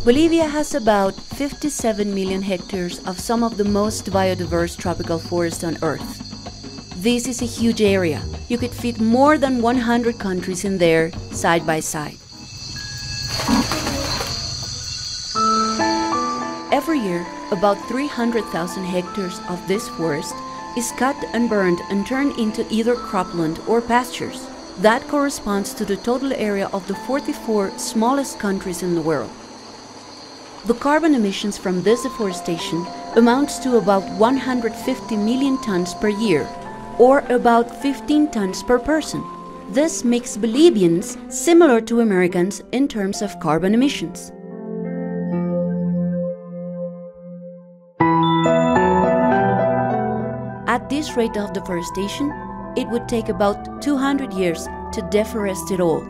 Bolivia has about 57 million hectares of some of the most biodiverse tropical forests on Earth. This is a huge area. You could fit more than 100 countries in there, side by side. Every year, about 300,000 hectares of this forest is cut and burned and turned into either cropland or pastures. That corresponds to the total area of the 44 smallest countries in the world. The carbon emissions from this deforestation amounts to about 150 million tons per year, or about 15 tons per person. This makes Bolivians similar to Americans in terms of carbon emissions. At this rate of deforestation, it would take about 200 years to deforest it all.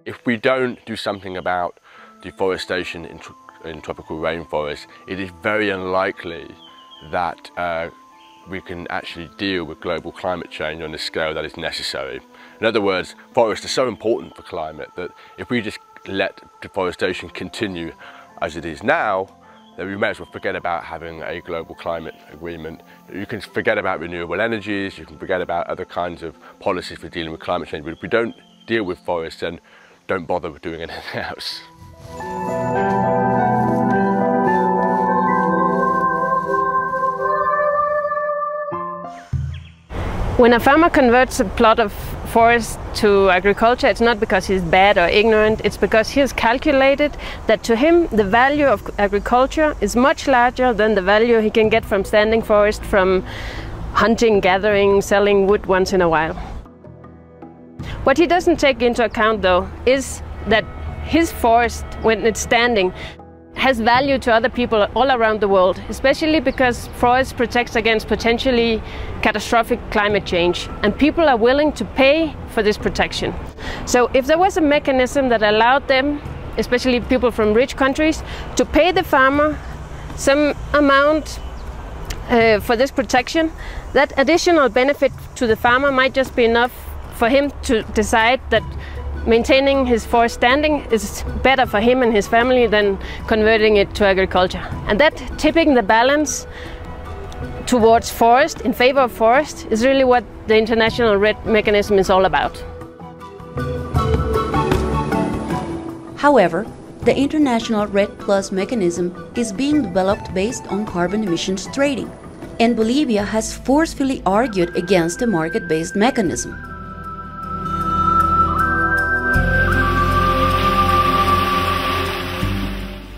If we don't do something about deforestation in tropical rainforests, it is very unlikely that we can actually deal with global climate change on the scale that is necessary. In other words, forests are so important for climate that if we just let deforestation continue as it is now, then we may as well forget about having a global climate agreement. You can forget about renewable energies, you can forget about other kinds of policies for dealing with climate change, but if we don't deal with forests, then don't bother with doing anything else. When a farmer converts a plot of forest to agriculture, it's not because he's bad or ignorant, it's because he has calculated that to him the value of agriculture is much larger than the value he can get from standing forest, from hunting, gathering, selling wood once in a while. What he doesn't take into account, though, is that his forest, when it's standing, has value to other people all around the world, especially because forest protects against potentially catastrophic climate change, and people are willing to pay for this protection. So if there was a mechanism that allowed them, especially people from rich countries, to pay the farmer some amount for this protection, that additional benefit to the farmer might just be enough for him to decide that maintaining his forest standing is better for him and his family than converting it to agriculture. And that tipping the balance towards forest, in favor of forest, is really what the international REDD mechanism is all about. However, the international REDD Plus mechanism is being developed based on carbon emissions trading, and Bolivia has forcefully argued against a market-based mechanism.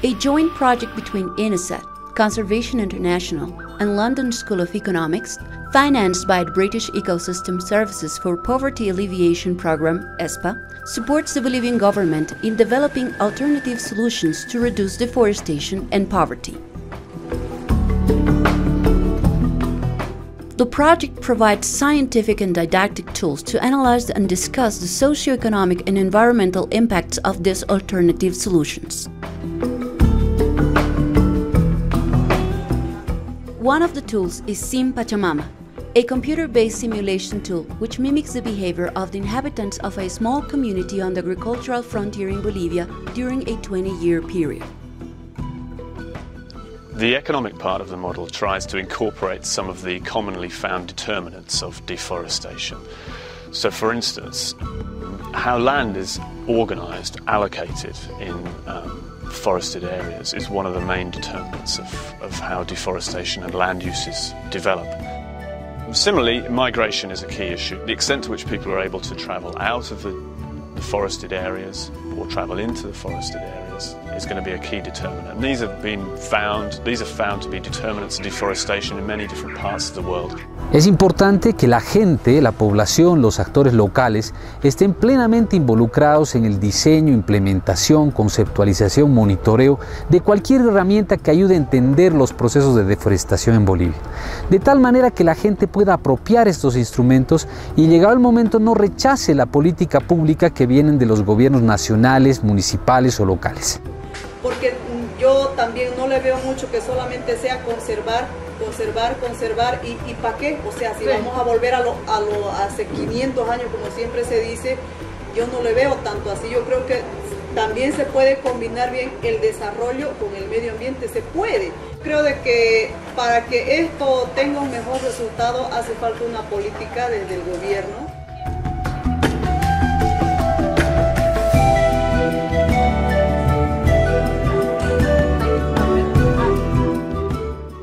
A joint project between INESET, Conservation International, and London School of Economics, financed by the British Ecosystem Services for Poverty Alleviation Programme, ESPA, supports the Bolivian government in developing alternative solutions to reduce deforestation and poverty. The project provides scientific and didactic tools to analyze and discuss the socio-economic and environmental impacts of these alternative solutions. One of the tools is Sim Pachamama, a computer-based simulation tool which mimics the behavior of the inhabitants of a small community on the agricultural frontier in Bolivia during a 20-year period. The economic part of the model tries to incorporate some of the commonly found determinants of deforestation. So, for instance, how land is organised, allocated in forested areas is one of the main determinants of how deforestation and land uses develop. Similarly, migration is a key issue. The extent to which people are able to travel out of the forested areas or travel into the forested areas is going to be a key determinant. And these are found to be determinants of deforestation in many different parts of the world. Es importante que la gente, la población, los actores locales estén plenamente involucrados en el diseño, implementación, conceptualización, monitoreo de cualquier herramienta que ayude a entender los procesos de deforestación en Bolivia. De tal manera que la gente pueda apropiar estos instrumentos y llegado el momento no rechace la política pública que vienen de los gobiernos nacionales, municipales o locales. Porque yo también no le veo mucho que solamente sea conservar conservar, ¿y para qué? O sea, si vamos a volver a hace 500 años, como siempre se dice, yo no le veo tanto así. Yo creo que también se puede combinar bien el desarrollo con el medio ambiente, se puede. Creo de que para que esto tenga un mejor resultado hace falta una política desde el gobierno.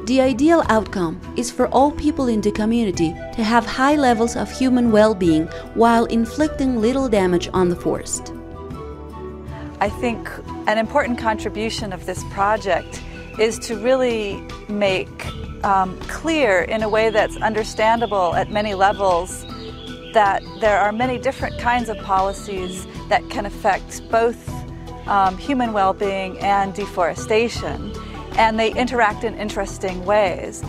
The ideal outcome is for all people in the community to have high levels of human well-being while inflicting little damage on the forest. I think an important contribution of this project is to really make clear in a way that's understandable at many levels that there are many different kinds of policies that can affect both human well-being and deforestation, and they interact in interesting ways.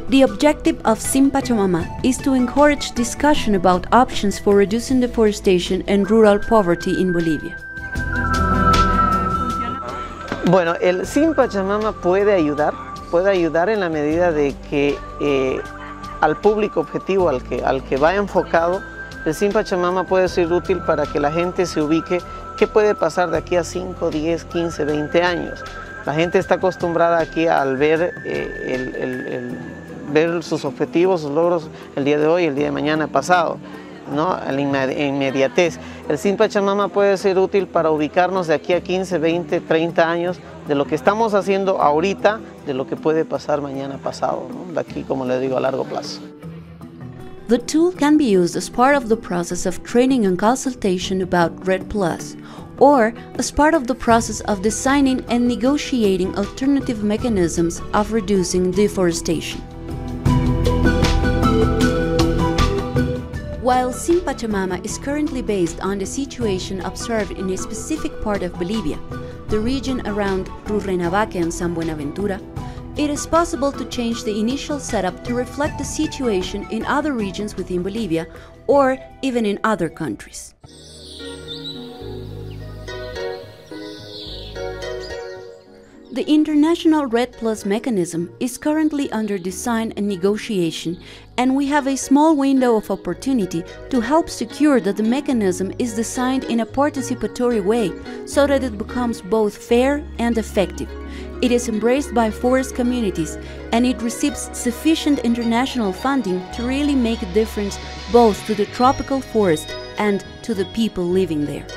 The objective of Sin Pachamama is to encourage discussion about options for reducing deforestation and rural poverty in Bolivia. Bueno, el Sin Pachamama puede ayudar en la medida de que al público objetivo al que va enfocado, el Sin Pachamama puede ser útil para que la gente se ubique qué puede pasar de aquí a 5, 10, 15, 20 años. La gente está acostumbrada aquí al ver, ver sus objetivos, sus logros el día de hoy, el día de mañana pasado, ¿no? La inmediatez. El Sin Pachamama puede ser útil para ubicarnos de aquí a 15, 20, 30 años de lo que estamos haciendo ahorita, de lo que puede pasar mañana pasado, ¿no? De aquí, como le digo, a largo plazo. The tool can be used as part of the process of training and consultation about REDD+, or as part of the process of designing and negotiating alternative mechanisms of reducing deforestation. While Sin Pachamama is currently based on the situation observed in a specific part of Bolivia, the region around Rurrenabaque and San Buenaventura, it is possible to change the initial setup to reflect the situation in other regions within Bolivia or even in other countries. The international REDD+ mechanism is currently under design and negotiation, and we have a small window of opportunity to help secure that the mechanism is designed in a participatory way so that it becomes both fair and effective. It is embraced by forest communities, and it receives sufficient international funding to really make a difference both to the tropical forest and to the people living there.